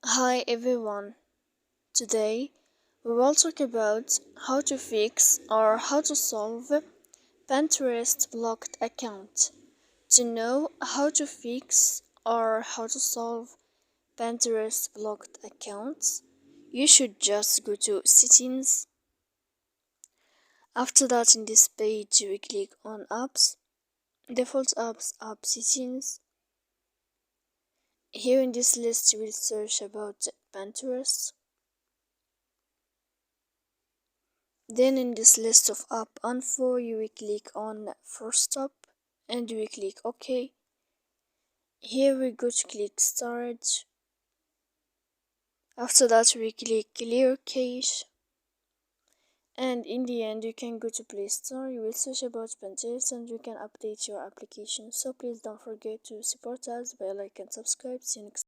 Hi everyone. Today we will talk about how to fix or how to solve Pinterest blocked account. To know how to fix or how to solve Pinterest blocked accounts, you should just go to settings. After that, in this page we click on apps, default apps, app settings. Here in this list you will search about Pinterest. Then in this list of app info, you will click on First Stop and we click OK. Here we go to click Storage. After that we click Clear Cache. And in the end you can go to Play Store, you will search about Pinterest and you can update your application. So please don't forget to support us by like and subscribe. See you next time.